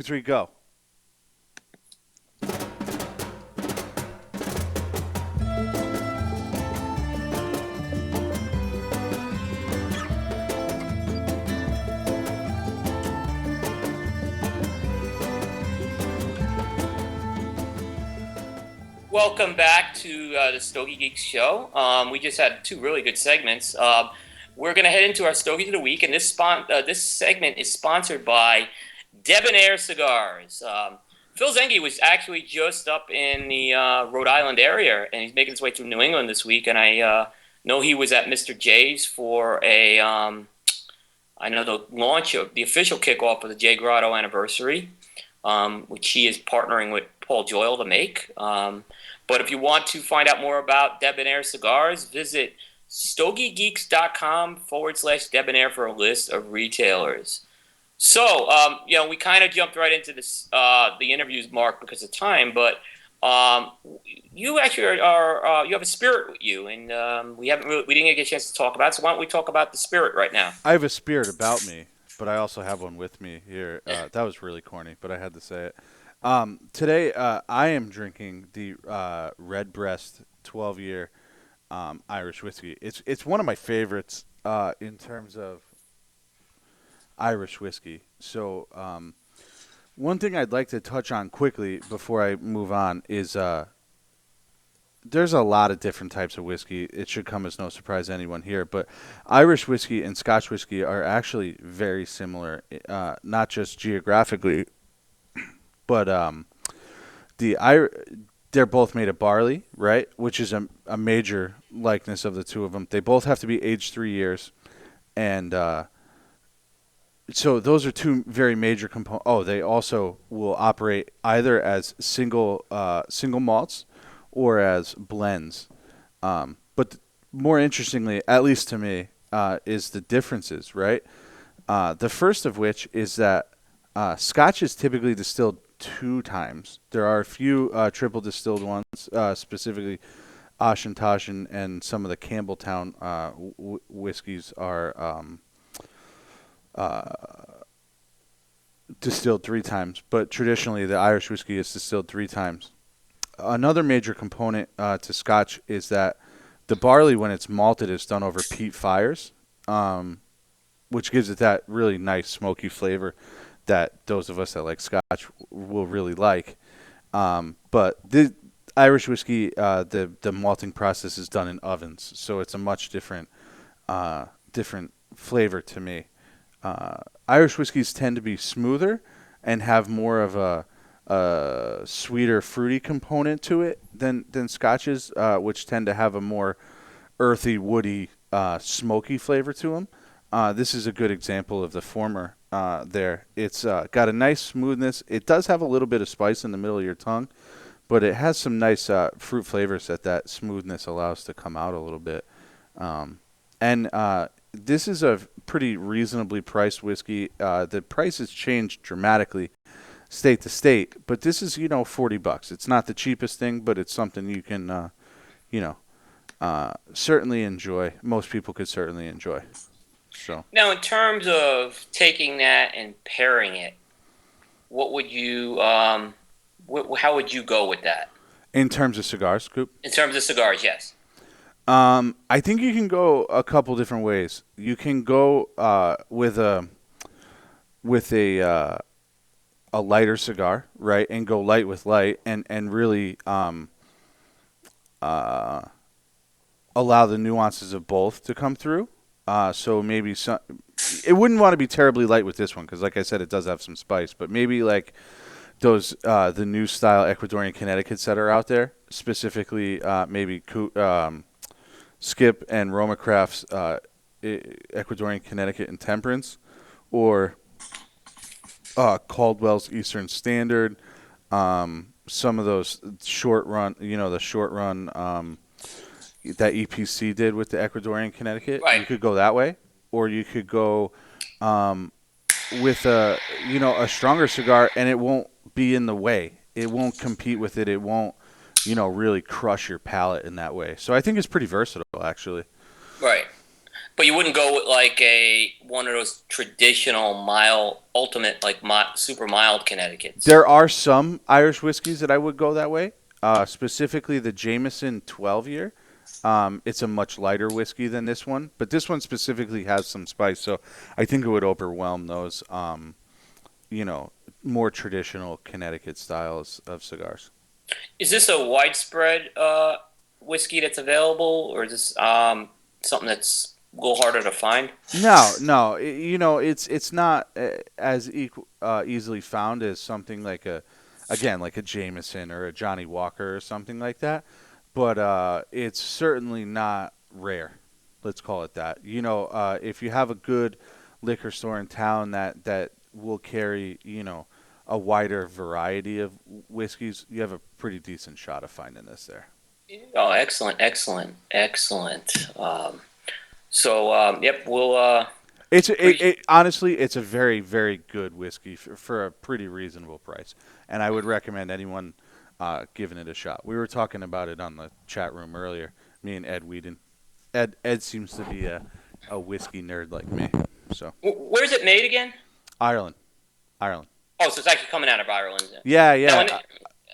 Three, go. Welcome back to the Stogie Geeks show. We just had two really good segments. We're going to head into our Stogies of the week, and this segment is sponsored by Debonair Cigars. Phil Zengi was actually just up in the Rhode Island area, and he's making his way through New England this week. And I know he was at Mr. J's for I know the launch of the official kickoff of the J Grotto anniversary, which he is partnering with Paul Joyle to make. But if you want to find out more about Debonair Cigars, visit stogiegeeks.com/debonair for a list of retailers. So, we kind of jumped right into this the interviews, Mark, because of time. But you actually are you have a spirit with you, and we didn't get a chance to talk about it. So why don't we talk about the spirit right now? I have a spirit about me, but I also have one with me here. That was really corny, but I had to say it. Today, I am drinking the Redbreast 12-year Irish whiskey. It's one of my favorites in terms of Irish whiskey. So, one thing I'd like to touch on quickly before I move on is there's a lot of different types of whiskey. It should come as no surprise to anyone here, but Irish whiskey and Scotch whiskey are actually very similar, not just geographically, but they're both made of barley, right? Which is a major likeness of the two of them. They both have to be aged 3 years, and so those are two very major components. Oh, they also will operate either as single malts or as blends. But more interestingly, at least to me, is the differences, right? The first of which is that Scotch is typically distilled two times. There are a few triple distilled ones, specifically Ashantosh and some of the Campbelltown whiskeys are distilled three times. But traditionally, the Irish whiskey is distilled three times. Another major component to Scotch is that the barley, when it's malted, is done over peat fires, which gives it that really nice smoky flavor that those of us that like Scotch will really like. But the Irish whiskey, the malting process is done in ovens, so it's a much different flavor to me. Irish whiskeys tend to be smoother and have more of a sweeter, fruity component to it than Scotches, which tend to have a more earthy, woody, smoky flavor to them. This is a good example of the former there. It's got a nice smoothness. It does have a little bit of spice in the middle of your tongue, but it has some nice fruit flavors that smoothness allows to come out a little bit. And this is a pretty reasonably priced whiskey. The price has changed dramatically state to state, but this is, $40. It's not the cheapest thing, but it's something you can, you know, certainly enjoy. Most people could certainly enjoy. So, Now, in terms of taking that and pairing it, what would you how would you go with that in terms of cigars, Scoop, in terms of cigars? Yes. I think you can go a couple different ways. You can go with a lighter cigar, right, and go light with light, and really uh, allow the nuances of both to come through. So maybe it wouldn't want to be terribly light with this one because, like I said, it does have some spice. But maybe like those the new style Ecuadorian Connecticut's that are out there, specifically maybe Skip and Roma Craft's Ecuadorian Connecticut and Temperance, or Caldwell's Eastern Standard. Some of those short run, the short run that EPC did with the Ecuadorian Connecticut. Right. You could go that way, or you could go um, with a stronger cigar, and it won't be in the way. It won't compete with it. It won't really crush your palate in that way. So I think it's pretty versatile, actually. Right. But you wouldn't go with like a one of those traditional mild, ultimate like super mild Connecticut's. There are some Irish whiskeys that I would go that way. Specifically, the Jameson 12 year. It's a much lighter whiskey than this one, but this one specifically has some spice, so I think it would overwhelm those, you know, more traditional Connecticut styles of cigars. Is this a widespread whiskey that's available, or is this something that's a little harder to find? No, no, it's not as easily found as something like again, like a Jameson or a Johnny Walker or something like that. But it's certainly not rare. Let's call it that. If you have a good liquor store in town that will carry, a wider variety of whiskeys, you have a pretty decent shot of finding this there. Oh, excellent, excellent, excellent. Yep, we'll Honestly, it's a very, very good whiskey for a pretty reasonable price, and I would recommend anyone giving it a shot. We were talking about it on the chat room earlier. Me and Ed Whedon. Ed seems to be a whiskey nerd like me. So Where's it made again? Ireland, Ireland. Oh, so it's actually coming out of Ireland. Yeah, Now, yeah.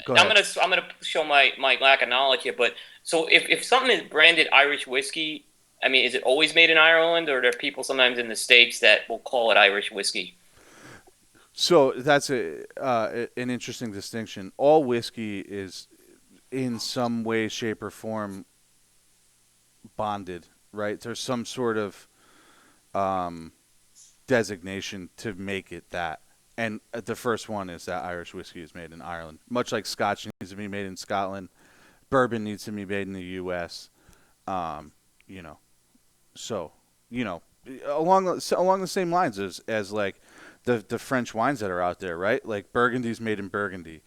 Go I'm ahead. gonna show my lack of knowledge here, but so if something is branded Irish whiskey, I mean, is it always made in Ireland, or are there people sometimes in the states that will call it Irish whiskey? So that's an interesting distinction. All whiskey is in some way, shape, or form bonded, right? There's some sort of um, designation to make it that. And the first one is that Irish whiskey is made in Ireland. Much like Scotch needs to be made in Scotland, bourbon needs to be made in the U.S. Um, you know, so you know, along the same lines as like the French wines that are out there, right? Like Burgundy's made in Burgundy,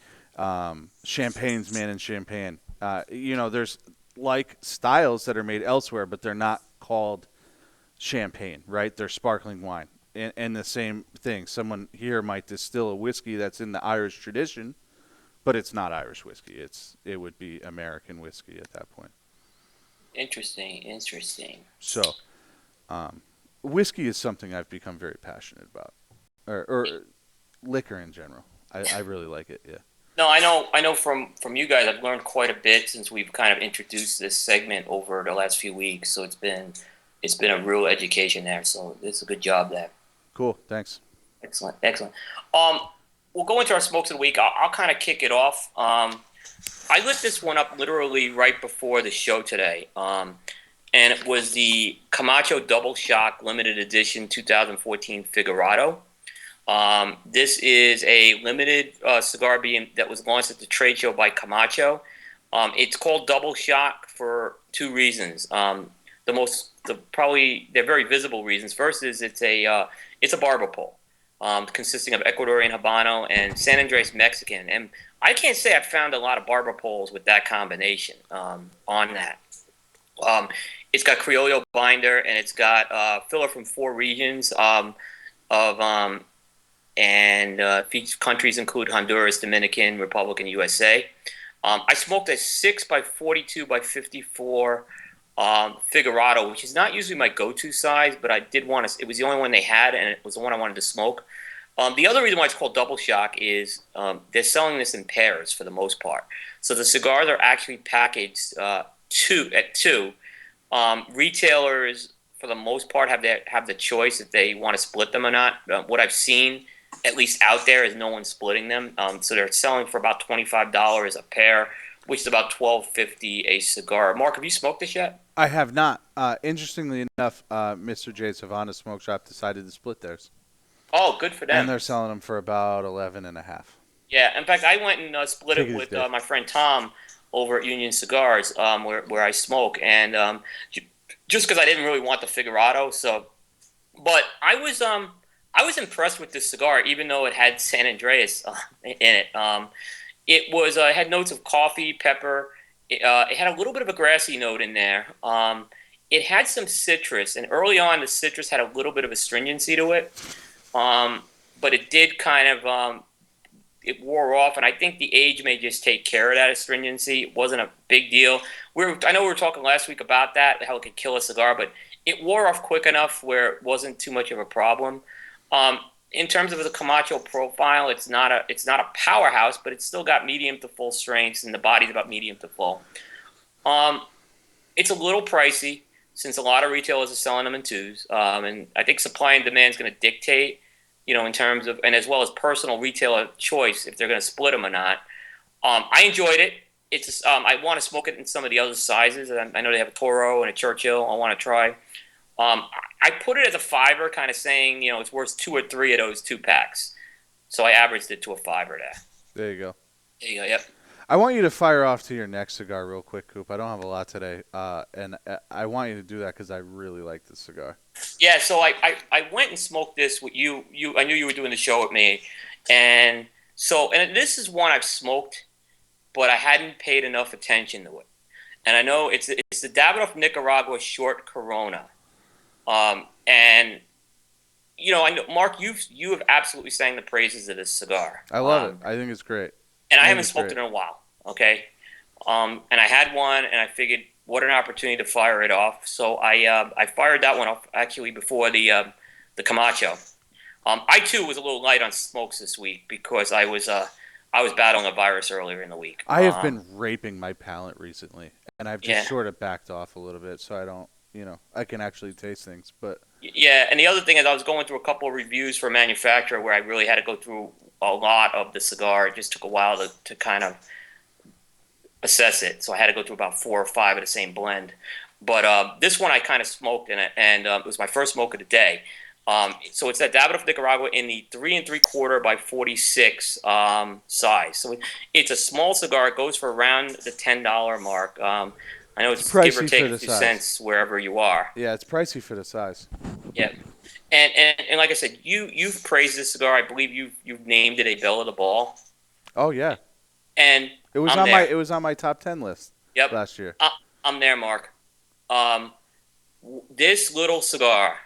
Champagne's made in Champagne. There's like styles that are made elsewhere, but they're not called champagne, right? They're sparkling wine. And the same thing. Someone here might distill a whiskey that's in the Irish tradition, but it's not Irish whiskey. It would be American whiskey at that point. Interesting, interesting. So, um, whiskey is something I've become very passionate about, or liquor in general. I really like it. Yeah. No, I know from you guys, I've learned quite a bit since we've kind of introduced this segment over the last few weeks. So it's been a real education there. So it's a good job there. Cool. Thanks. Excellent, excellent. Um, we'll go into our smokes of the week. I'll kind of kick it off. I lit this one up literally right before the show today, and it was the Camacho Double Shock Limited Edition 2014 Figurado. This is a limited cigar being that was launched at the trade show by Camacho. It's called Double Shock for two reasons. Probably they're very visible reasons. First is it's a barber pole, consisting of Ecuadorian Habano and San Andres Mexican. And I can't say I've found a lot of barber poles with that combination on that. It's got Criollo binder and it's got filler from four regions of and countries include Honduras, Dominican Republic, and USA. I smoked a 6 by 42 by 54 Figurado, which is not usually my go-to size, but I did want to. It was the only one they had, and it was the one I wanted to smoke. The other reason why it's called Double Shock is they're selling this in pairs for the most part. So the cigars are actually packaged two. Retailers, for the most part, have the choice if they want to split them or not. What I've seen, at least out there, is no one splitting them. So they're selling for about $25 a pair, which is about $12.50 a cigar. Mark, have you smoked this yet? I have not. Interestingly enough, Mr. J's Havana Smoke Shop decided to split theirs, Oh, good for and them. they're selling them for about 11 and a half. Yeah, in fact, I went and split Take it it as with Dave. my friend Tom over at Union Cigars, where I smoke, and just because I didn't really want the Figurado, so but I was impressed with this cigar, even though it had San Andreas in it. It had notes of coffee, pepper. It had a little bit of a grassy note in there. It had some citrus, and early on, the citrus had a little bit of astringency to it. But it did kind of it wore off, and I think the age may just take care of that astringency. It wasn't a big deal. I know we were talking last week about that, how it could kill a cigar, but it wore off quick enough where it wasn't too much of a problem. Um, in terms of the Camacho profile, it's not a powerhouse, but it's still got medium to full strengths, and the body's about medium to full. Um, it's a little pricey since a lot of retailers are selling them in twos, and I think supply and demand is going to dictate, in terms of, and as well as personal retailer choice if they're going to split them or not. I enjoyed it. I want to smoke it in some of the other sizes. I know they have a Toro and a Churchill. I want to try. I put it as a fiver, kind of saying, it's worth two or three of those 2 packs. So I averaged it to a fiver there. There you go. There you go. Yep. I want you to fire off to your next cigar real quick, Coop. I don't have a lot today, and I want you to do that because I really like this cigar. Yeah. So I went and smoked this with you. I knew you were doing the show with me, and this is one I've smoked, but I hadn't paid enough attention to it. And I know it's the Davidoff Nicaragua Short Corona. And I know, Mark, you have absolutely sang the praises of this cigar. I love it. I think it's great. And I I think haven't it's smoked great. it in a while. Okay. And I had one, and I figured, what an opportunity to fire it off. So I fired that one off actually before the Camacho. I too was a little light on smokes this week because I was battling a virus earlier in the week. I have been raping my palate recently, and I've just Yeah. sort of backed off a little bit, so I don't, I can actually taste things. But Yeah, and the other thing is I was going through a couple of reviews for a manufacturer where I really had to go through a lot of the cigar. It just took a while to kind of assess it, so I had to go through about 4 or 5 of the same blend. But this one I kind of smoked in it, and it was my first smoke of the day. So it's that Davidoff Nicaragua in the 3 3/4 by 46 size. So it's a small cigar. It goes for around the $10 mark. I know it's it's give or pricey take for a the few size. cents wherever you are. Yeah, it's pricey for the size. Yeah. And like I said, you've praised this cigar. I believe you've named it a belle of the ball, Oh yeah, and it was I'm on my there. it was on my top 10 list Yep, last year. I'm there, Mark. Um, this little cigar,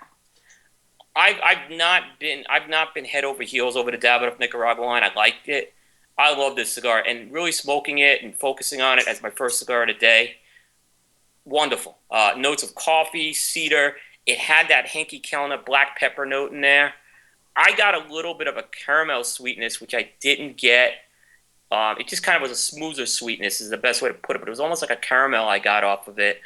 I've not been head over heels over the Davidoff Nicaragua line. I liked it. I love this cigar, and really smoking it and focusing on it as my first cigar of the day. Wonderful. Notes of coffee, cedar. It had that Henke Kellner black pepper note in there. I got a little bit of a caramel sweetness, which I didn't get. It just kind of was a smoother sweetness, is the best way to put it. But it was almost like a caramel I got off of it.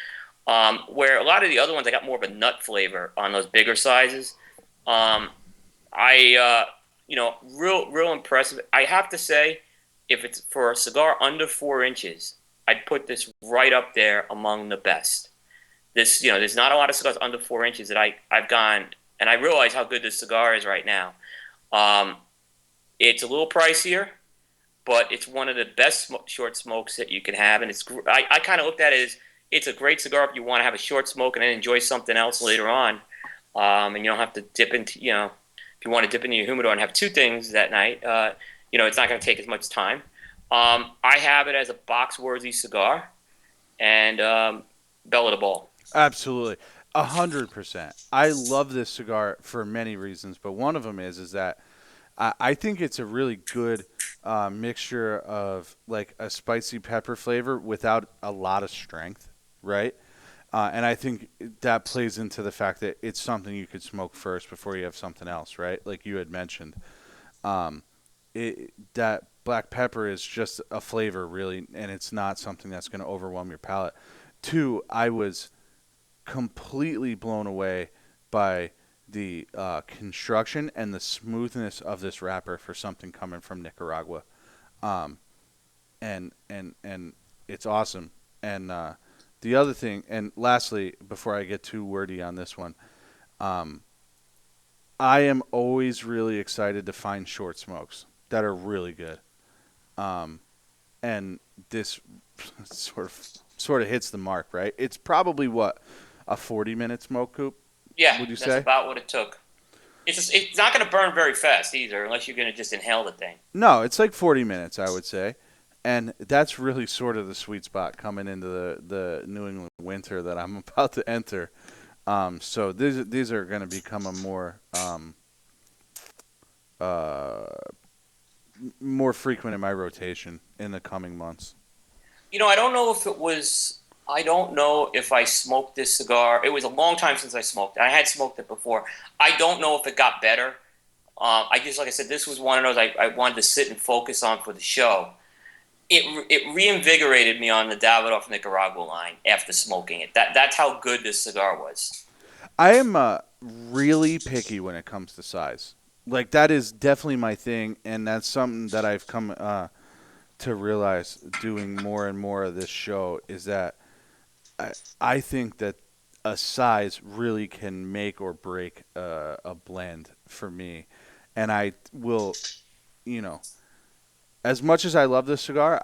Where a lot of the other ones, I got more of a nut flavor on those bigger sizes. Um, real impressive. I have to say, if it's for a cigar under 4 inches, I'd put this right up there among the best. There's not a lot of cigars under 4 inches that I've gone, and I realize how good this cigar is right now. Um, it's a little pricier, but it's one of the best short smokes that you can have, and I kind of looked at it as it's a great cigar if you want to have a short smoke and then enjoy something else later on, and you don't have to dip into if you want to dip into your humidor and have two things that night, it's not going to take as much time. I have it as a box-worthy cigar, and belle of the ball. Absolutely, 100%. I love this cigar for many reasons, but one of them is that I think it's a really good mixture of like a spicy pepper flavor without a lot of strength, right? And I think that plays into the fact that it's something you could smoke first before you have something else, right? Like you had mentioned. Um, that black pepper is just a flavor, really, and it's not something that's going to overwhelm your palate. Two, I was completely blown away by the construction and the smoothness of this wrapper for something coming from Nicaragua. Um, and it's awesome. And the other thing, and lastly, before I get too wordy on this one, um, I am always really excited to find short smokes that are really good. Um, and this sort of hits the mark, right? It's probably what a 40-minute smoke, Coop. Yeah, Would you that's say? about what it took. It's not going to burn very fast either, unless you're going to just inhale the thing. No, it's like 40 minutes, I would say. And that's really sort of the sweet spot coming into the New England winter that I'm about to enter. So these are going to become a uh, more frequent in my rotation in the coming months. I don't know if it was I don't know if I smoked this cigar. It was a long time since I smoked it. I had smoked it before. I don't know if it got better. I just, like I said, this was one of those I wanted to sit and focus on for the show. It reinvigorated me on the Davidoff Nicaragua line after smoking it. That's how good this cigar was. I am really picky when it comes to size. Like that is definitely my thing, and that's something that I've come to realize doing more and more of this show is that I I think that a size really can make or break a blend for me, and I will, you know, as much as I love this cigar,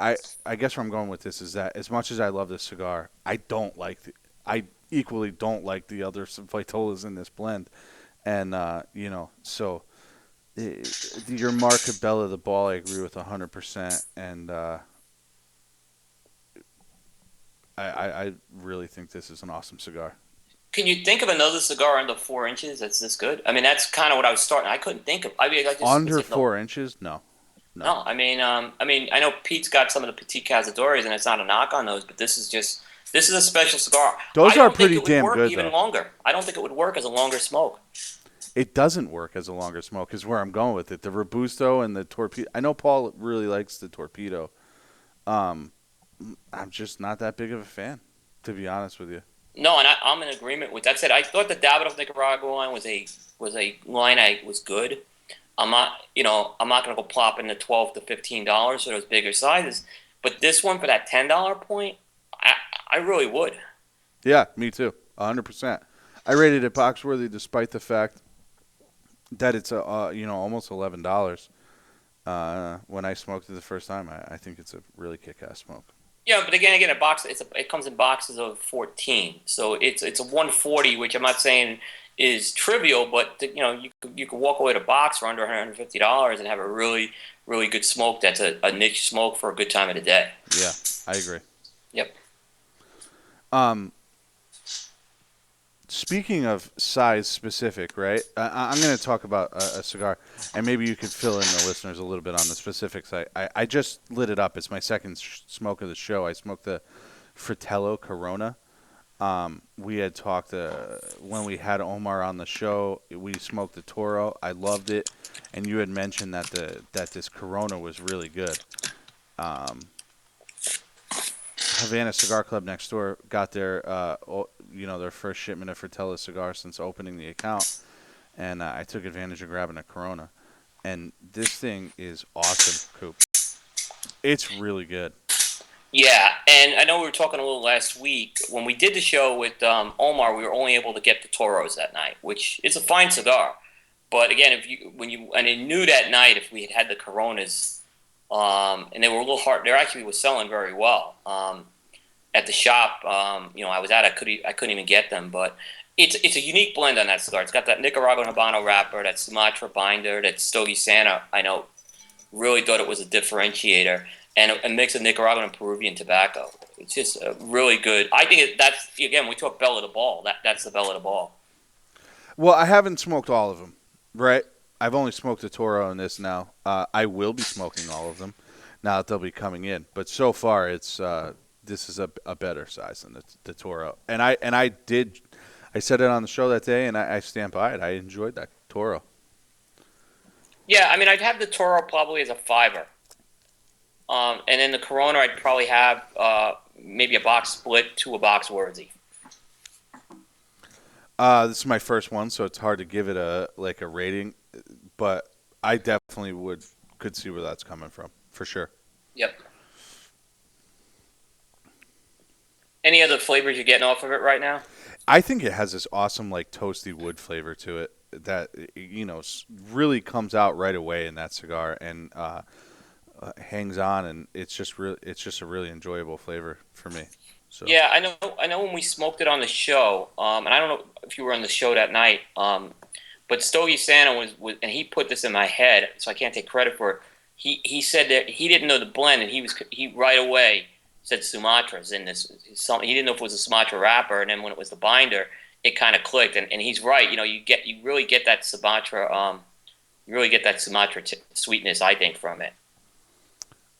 I guess where I'm going with this is that as much as I love this cigar, I equally don't like the other Vitolas in this blend, and so your Mark Bella the ball, I agree with 100%, and I really think this is an awesome cigar. Can you think of another cigar under 4 inches that's this good? I mean, that's kind of what I was starting. I couldn't think of. I mean, I just was Under like, no, 4 inches, no, no. no. I know Pete's got some of the Petit Cazadores, and it's not a knock on those, but this is a special cigar. I Those are don't think pretty it would damn work good even though. longer. I don't think it would work as a longer smoke. It doesn't work as a longer smoke. Is where I'm going with it. The Robusto and the Torpedo. I know Paul really likes the Torpedo. Um, I'm just not that big of a fan, to be honest with you. No, and I'm in agreement with that. Said I thought the Davidoff Nicaragua line was a line I was good. I'm not going to go plop into $12 to $15 for those bigger sizes, but this one for that $10 point, I I really would. Yeah, me too. 100%. I rated it box worthy despite the fact that it's almost $11. When I smoked it the first time, I think it's a really kick-ass smoke. Yeah, but again, it comes in boxes of 14, so it's a 140, which I'm not saying is trivial, but you could walk away to box for under $150 and have a really good smoke. That's a niche smoke for a good time of the day. Yeah, I agree. Yep. Um, Speaking of size specific, right? I'm going to talk about a cigar, and maybe you could fill in the listeners a little bit on the specifics. I just lit it up. It's my second smoke of the show. I smoked the Fratello Corona. We had talked when we had Omar on the show. We smoked the Toro. I loved it, and you had mentioned that this Corona was really good. Um, Havana Cigar Club next door got their first shipment of Fratello cigars since opening the account, and I took advantage of grabbing a Corona. And this thing is awesome, Coop. It's really good. Yeah, and I know we were talking a little last week when we did the show with Omar. We were only able to get the Toros that night, which is a fine cigar. But again, if you when you and I knew that night if we had had the Coronas, and they were a little hard. They actually were selling very well at the shop. I was at. I couldn't even get them, but it's a unique blend on that cigar. It's got that Nicaraguan Habano wrapper, that Sumatra binder, that Stogie Santa. I know really thought it was a differentiator, and a mix of Nicaraguan and Peruvian tobacco. It's just really good. I think that's again we talk bell of the ball. That's the bell of the ball. Well, I haven't smoked all of them, right? I've only smoked the Toro in this now. I will be smoking all of them now that they'll be coming in. But so far, it's this is a better size than the Toro. I said it on the show that day, and I stand by it. I enjoyed that Toro. Yeah, I mean I'd have the Toro probably as a fiver, and then the Corona I'd probably have maybe a box split to a box worthy. This is my first one, so it's hard to give it a rating, but I definitely could see where that's coming from for sure. Yep. Any other flavors you're getting off of it right now? I think it has this awesome like toasty wood flavor to it that really comes out right away in that cigar and hangs on, and it's just a really enjoyable flavor for me. So Yeah, I know. I know when we smoked it on the show, and I don't know if you were on the show that night, but Stogie Santa was, and he put this in my head, so I can't take credit for it. He said that he didn't know the blend, and he right away said Sumatra's in this. He didn't know if it was a Sumatra wrapper, and then when it was the binder, it kind of clicked, and he's right. You really get that Sumatra, sweetness, I think, from it.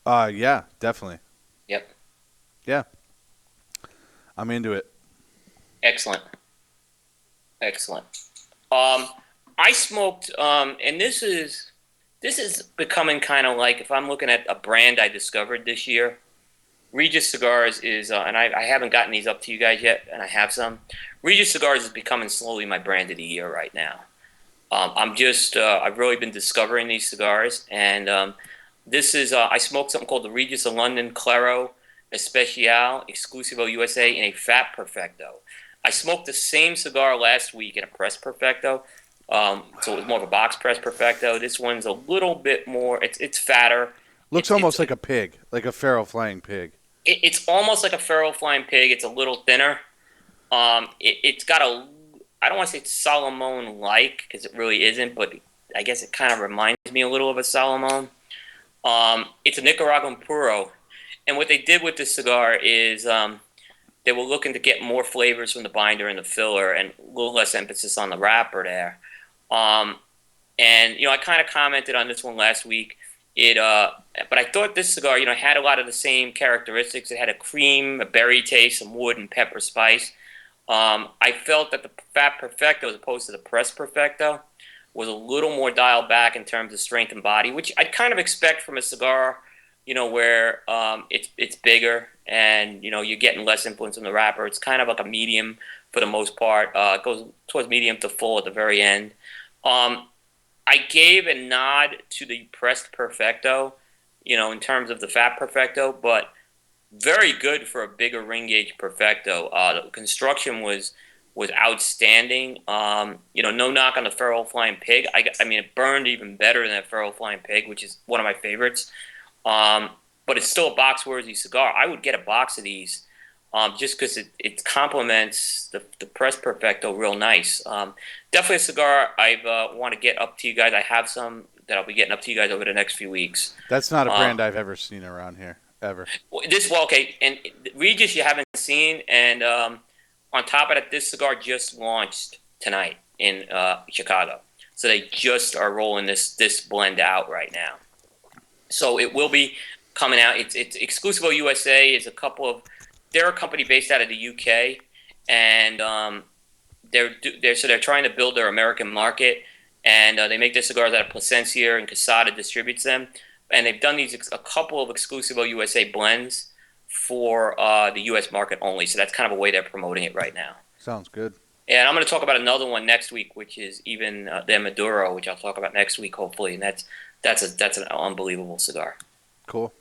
yeah, definitely. Yep. Yeah. I'm into it. Excellent, excellent. Um, I smoked, and this is becoming kind of like if I'm looking at a brand I discovered this year. Regis Cigars is, and I haven't gotten these up to you guys yet, and I have some. Regis Cigars is becoming slowly my brand of the year right now. I've really been discovering these cigars, and I smoked something called the Regis of London Claro Especial Exclusivo USA in a Fat Perfecto. I smoked the same cigar last week in a Press Perfecto, so it was more of a box Press Perfecto. This one's a little bit more. It's fatter. Looks almost like a pig, like a feral flying pig. It's almost like a feral flying pig. It's a little thinner. It's got a, I don't want to say it's Solomon like because it really isn't, but I guess it kind of reminds me a little of a Solomon. It's a Nicaraguan puro, and what they did with this cigar is they were looking to get more flavors from the binder and the filler, and a little less emphasis on the wrapper there. Um, and I kind of commented on this one last week. But I thought this cigar, had a lot of the same characteristics. It had a cream, a berry taste, some wood and pepper spice. I felt that the Fat Perfecto, as opposed to the Press Perfecto, was a little more dialed back in terms of strength and body, which I'd kind of expect from a cigar, where it's bigger and you're getting less influence from the wrapper. It's kind of like a medium for the most part. It goes towards medium to full at the very end. Um, I gave a nod to the Pressed Perfecto, in terms of the Fat Perfecto, but very good for a bigger ring gauge Perfecto. The construction was outstanding. No knock on the Feral Flying Pig. I mean, it burned even better than that Feral Flying Pig, which is one of my favorites. Um, but it's still a box worthy cigar. I would get a box of these just because it complements the Press Perfecto real nice. Definitely a cigar I want to get up to you guys. I have some that I'll be getting up to you guys over the next few weeks. That's not a Um, brand I've ever seen around here ever. okay, and Regis you haven't seen, and on top of that, this cigar just launched tonight in Chicago, so they just are rolling this blend out right now. So it will be coming out. It's Exclusivo USA is a couple of they're a company based out of the UK, and they're trying to build their American market, and they make their cigars out of Plasencia, and Casada distributes them, and they've done a couple of Exclusivo USA blends for the U.S. market only. So that's kind of a way they're promoting it right now. Sounds good. And I'm going to talk about another one next week, which is even their Maduro, which I'll talk about next week hopefully, and that's an unbelievable cigar. Cool.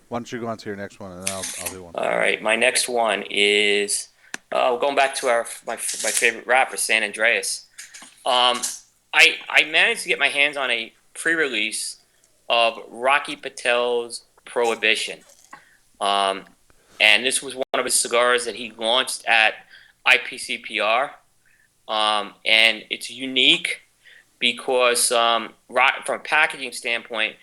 Why don't you go on to your next one, and then I'll do one. All right, my next one is going back to my favorite rapper, San Andreas. Um, I managed to get my hands on a pre-release of Rocky Patel's Prohibition, um, and this was one of his cigars that he launched at IPCPR, and it's unique because from a packaging standpoint,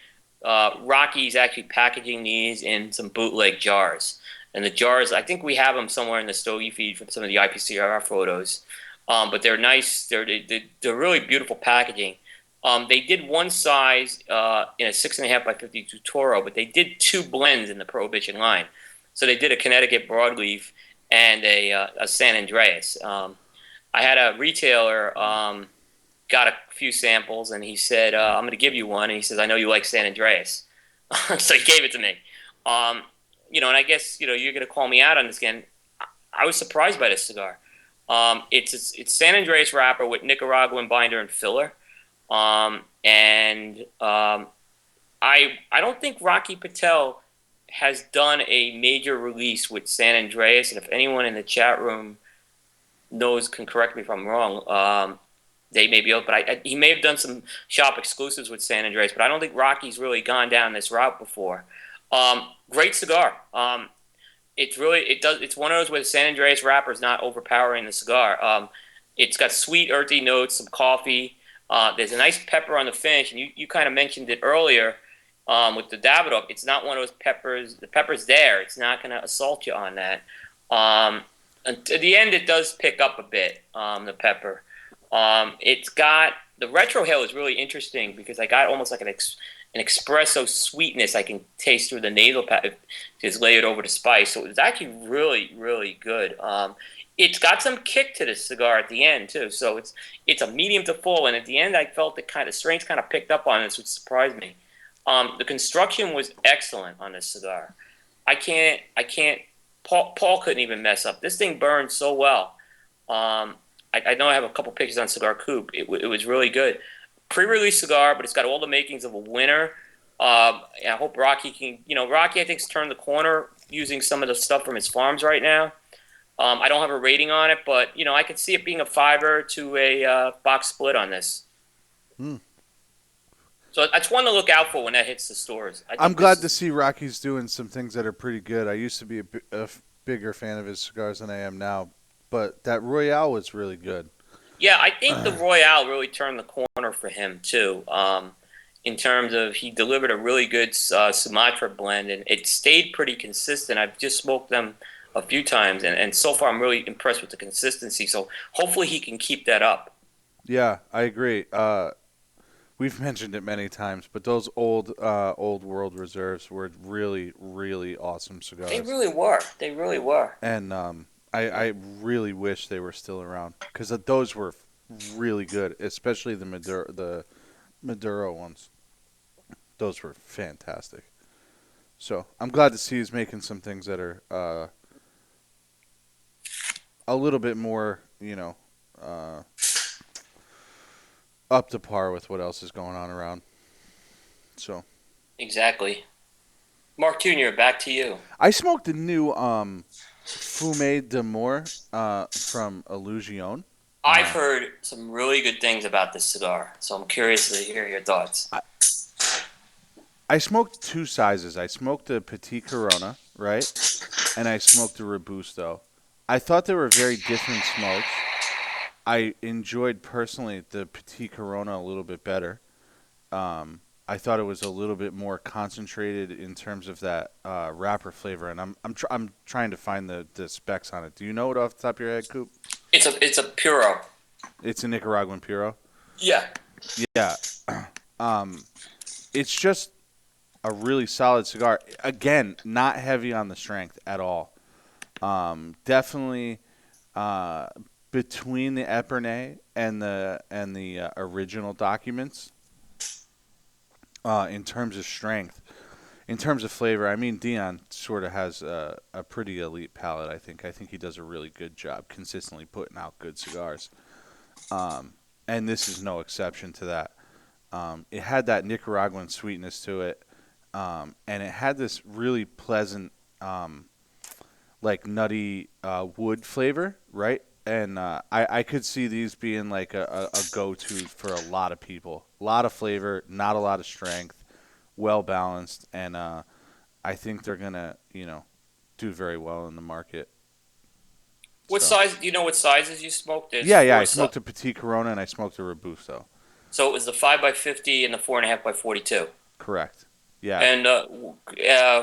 Rocky's actually packaging these in some bootleg jars. And the jars, I think we have them somewhere in the Stogie feed from some of the IPCR photos. But they're nice. They're really beautiful packaging. They did one size in a 6.5 by 52 Toro, but they did two blends in the Prohibition line. So they did a Connecticut broadleaf and a San Andreas. I had a retailer got a few samples, and he said, "I'm going to give you one." And he says, "I know you like San Andreas," so he gave it to me. And I guess you're going to call me out on this again. I was surprised by this cigar. It's San Andreas wrapper with Nicaraguan binder and filler, and I don't think Rocky Patel has done a major release with San Andreas. And if anyone in the chat room knows, can correct me if I'm wrong. They may be able, but he may have done some shop exclusives with San Andreas, but I don't think Rocky's really gone down this route before. Great cigar. It's one of those where the San Andreas wrapper is not overpowering the cigar. It's got sweet, earthy notes, some coffee. There's a nice pepper on the finish, and you kind of mentioned it earlier with the Davidoff. It's not one of those peppers. The pepper's there. It's not going to assault you on that. And at the end, it does pick up a bit, the pepper. It's got the retrohale is really interesting because I got almost like an an espresso sweetness I can taste through the nasal just lay it over the spice. So it was actually really, really good. It's got some kick to the cigar at the end too. So it's a medium to full, and at the end I felt the strength kind of picked up on this, which surprised me. The construction was excellent on this cigar. I can't. Paul couldn't even mess up. This thing burned so well. I know I have a couple pictures on Cigar Coop. It was really good. Pre-release cigar, but it's got all the makings of a winner. I hope Rocky can. Rocky I think's turned the corner using some of the stuff from his farms right now. I don't have a rating on it, but I could see it being a fiver to a box split on this. Hmm. So that's one to look out for when that hits the stores. I I'm think glad this to is. see Rocky's doing some things that are pretty good. I used to be bigger fan of his cigars than I am now, but that Royale was really good. Yeah, I think the Royale really turned the corner for him too. In terms of he delivered a really good Sumatra blend, and it stayed pretty consistent. I've just smoked them a few times, and so far I'm really impressed with the consistency. So hopefully he can keep that up. Yeah, I agree. We've mentioned it many times, but those old World Reserves were really, really awesome They cigars, really were. They really were. and I really wish they were still around because those were really good, especially the Maduro ones. Those were fantastic. So I'm glad to see he's making some things that are a little bit more, uh, up to par with what else is going on around. So Exactly. Mark Jr., back to you. I smoked the new Fume de Mort from Illusion. I've Uh, heard some really good things about this cigar, so I'm curious to hear your thoughts. I, I smoked two sizes. I smoked the Petit Corona, right? And I smoked the Robusto. I thought they were very different smokes. I enjoyed personally the Petit Corona a little bit better. I thought it was a little bit more concentrated in terms of that wrapper flavor, and I'm trying to find the specs on it. Do you know it off the top of your head, Coop? It's a puro. It's a Nicaraguan Puro. Yeah. Yeah, um, it's just a really solid cigar. Again, not heavy on the strength at all. Definitely uh, between the Epernay and the original documents in terms of strength. In terms of flavor, I mean, Dion sort of has a pretty elite palate. I think he does a really good job consistently putting out good cigars, um, and this is no exception to that. It had that Nicaraguan sweetness to it, and it had this really pleasant, like nutty wood flavor, right? And I could see these being like a go-to for a lot of people. A lot of flavor, not a lot of strength, well balanced, and I think they're gonna, do very well in the market. What So size? Do you know what sizes you smoked? There's yeah, I four. smoked a Petit Corona and I smoked a Robusto. So it was the 5 by 50 and the 4.5 by 42. Correct. Yeah. And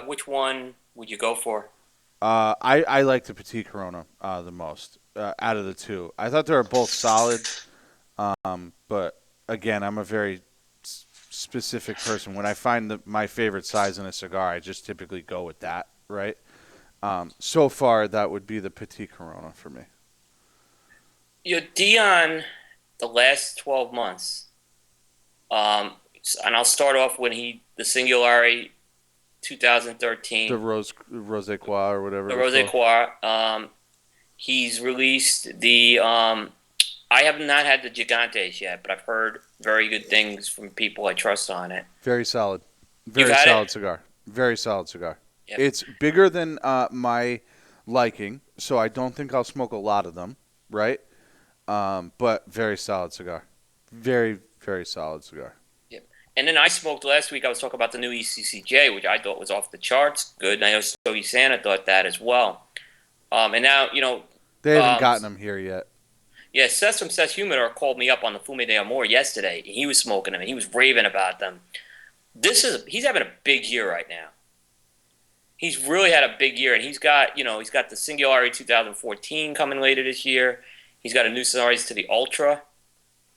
which one would you go for? I like the Petit Corona the most out of the two. I thought they were both solid, but again, I'm a very specific person. When I find my favorite size in a cigar, I just typically go with that, right? So far, that would be the Petit Corona for me. Dion, the last 12 months, um, and I'll start off when the Singularity The 2013, Rose Croix or whatever the it was Rose called. Croix. He's released I have not had the Gigantes yet, but I've heard very good things from people I trust on it. Very solid. You've Very had it? solid cigar. Very solid cigar. Yep. It's bigger than my liking, so I don't think I'll smoke a lot of them, right? But very solid cigar. Very, very solid cigar. Yep. And then I smoked last week. I was talking about the new ECCJ, which I thought was off the charts. Good. And I know Stogie Santa thought that as well. And now, They haven't um, gotten them here yet. yeah, Seth from Seth's Humidor called me up on the Fume de Amor yesterday. He was smoking them and he was raving about them. He's having a big year right now. He's really had a big year, and he's got the Singularity 2014 coming later this year. He's got a new series to the Ultra.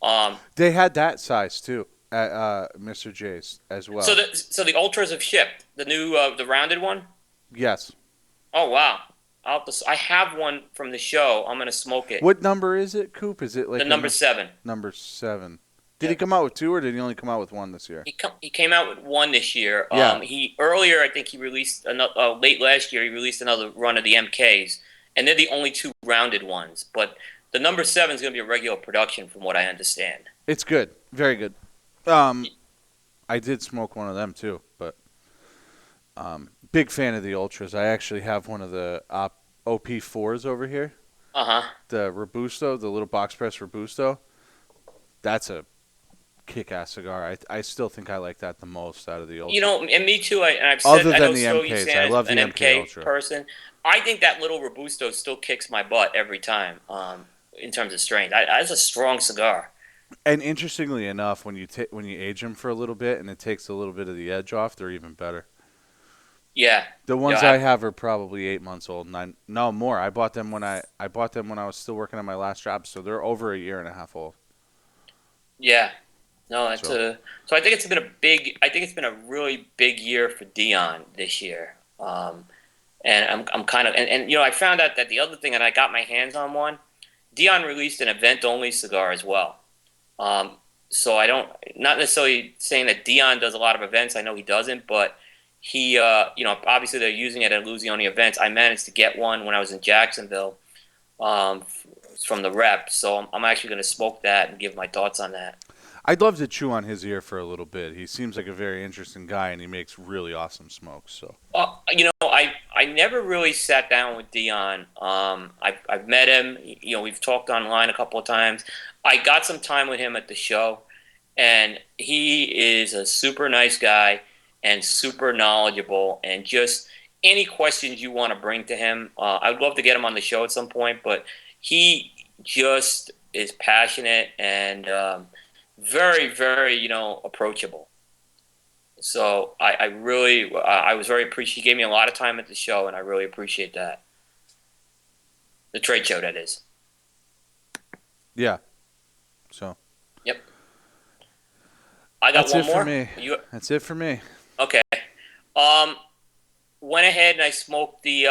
Um, They had that size too at Mr. J's as So well. the ultras have shipped the new the rounded one. Yes. Oh wow! I have one from the show. I'm gonna smoke it. What number is it, Coop? Is it The like number seven. number 7? Did he Yep. come out with 2 or did he only come out with 1 this year? He came out with one this year. Yeah. He earlier I think he released another late last year. He released another run of the MKs, and they're the only two rounded ones. But the number seven is gonna be a regular production, from what I understand. It's good. Very good. Um, I did smoke one of them too, but big fan of the Ultras. I actually have one of the OP4s over here. Uh huh. The Robusto, the little box press Robusto. That's a kick-ass cigar. I still think I like that the most out of the You Ultra. know, and me too. And I've said Other I know than the Stogie MKs. I San is love an the MK MK Ultra. person. I think that little Robusto still kicks my butt every time. In terms of strength, that's a strong cigar. And interestingly enough, when you age them for a little bit and it takes a little bit of the edge off, they're even better. Yeah. The Yeah. ones I have are probably 8 months old. No more. I bought them when I was still working on my last job, so they're over a year and a half old. Yeah. No, that's So a. So I think it's been a big. I think it's been a really big year for Dion this year. And I'm kind of and I found out that the other thing that I got my hands on one. Dion released an event only cigar as well. Um, so I don't not necessarily saying that Dion does a lot of events. I know he doesn't, but he obviously they're using it at Illusione events. I managed to get one when I was in Jacksonville from the rep. So I'm actually going to smoke that and give my thoughts on that. I'd love to chew on his ear for a little bit. He seems like a very interesting guy, and he makes really awesome smokes. So I never really sat down with Dion. I've met him. We've talked online a couple of times. I got some time with him at the show, and he is a super nice guy and super knowledgeable. And just any questions you want to bring to him, I'd love to get him on the show at some point. But he just is passionate and very, very approachable. So I really I was very appreciative. He gave me a lot of time at the show, and I really appreciate that. The trade show, that is. yeah, so Yep. I got that's one it for more. me. You That's it for me. okay? Um, Went ahead and I smoked the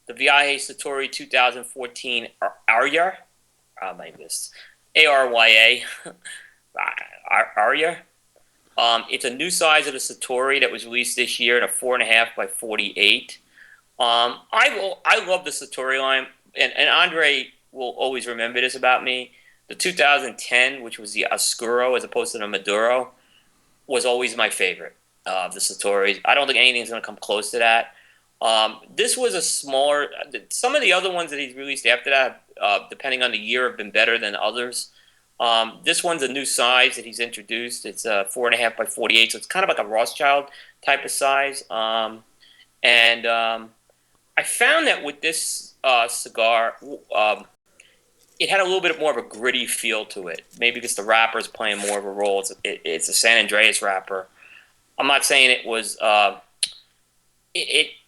Viaje Satori 2014 Arya. My goodness, Arya. Arya. It's a new size of the Satori that was released this year in a 4.5 by 48. I love the Satori line, and Andre will always remember this about me. The 2010, which was the Oscuro as opposed to the Maduro, was always my favorite of the Satoris. I don't think anything's going to come close to that. This was a smaller. Some of the other ones that he's released after that, depending on the year, have been better than others. This one's a new size that he's introduced. It's 4.5 by 48, so it's kind of like a Rothschild type of size. And I found that with this cigar, it had a little bit more of a gritty feel to it. Maybe because the wrapper is playing more of a role. It's a San Andreas wrapper. I'm not saying it was.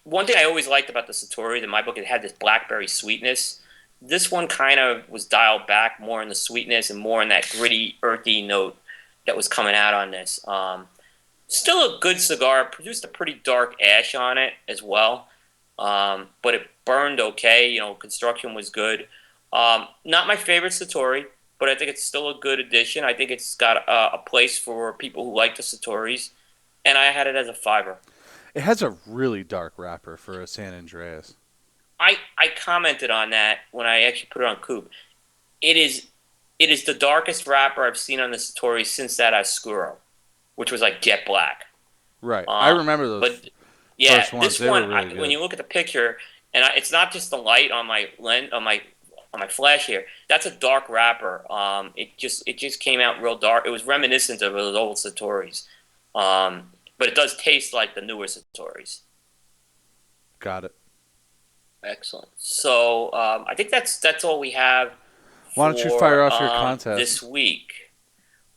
One thing I always liked about the Satori, in my book, it had this blackberry sweetness. This one kind of was dialed back more in the sweetness and more in that gritty, earthy note that was coming out on this. Still a good cigar. Produced a pretty dark ash on it as well, but it burned okay. Construction was good. Not my favorite Satori, but I think it's still a good addition. I think it's got a place for people who like the Satoris, and I had it as a fiver. It has a really dark wrapper for a San Andreas. I commented on that when I actually put it on Coop. It is the darkest wrapper I've seen on the Satori since that Oscuro, which was like jet black. Right. I remember those But yeah, first ones. this They one, were really when good. you look at the picture, and it's not just the light on my lens on my flash here. That's a dark wrapper. It just came out real dark. It was reminiscent of those old Satoris, but it does taste like the newer Satoris. Got it. Excellent. So I think that's all we have Why don't you fire for off your contest? this week.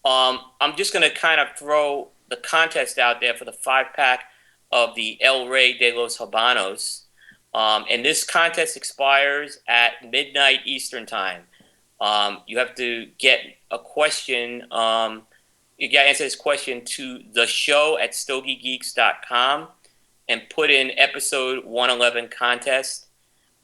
I'm just going to kind of throw the contest out there for the 5-pack of the El Rey de los Habanos. And this contest expires at midnight Eastern time. You have to get a question you got to answer this question to the show at stogiegeeks.com and put in episode 111 contest.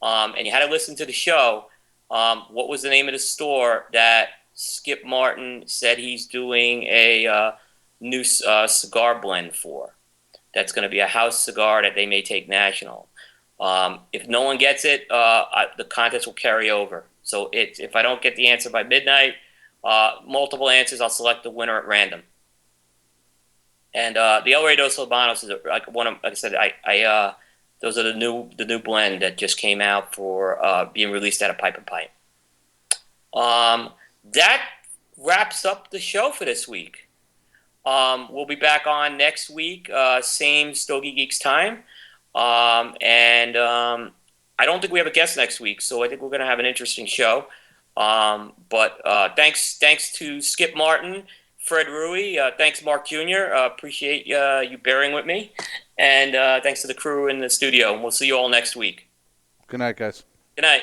And you had to listen to the show. What was the name of the store that Skip Martin said he's doing a new cigar blend for? That's going to be a house cigar that they may take national. If no one gets it, the contest will carry over. So if I don't get the answer by midnight, multiple answers, I'll select the winner at random. And the El Rey Dos Habanos is like one of, like I said, those are the new blend that just came out for being released at a Pipe and Pipe. That wraps up the show for this week. We'll be back on next week, same Stogie Geeks time. I don't think we have a guest next week, so I think we're going to have an interesting show. But thanks to Skip Martin, Fred Rui, thanks Mark Jr. Appreciate you bearing with me, and thanks to the crew in the studio. And we'll see you all next week. Good night, guys. Good night.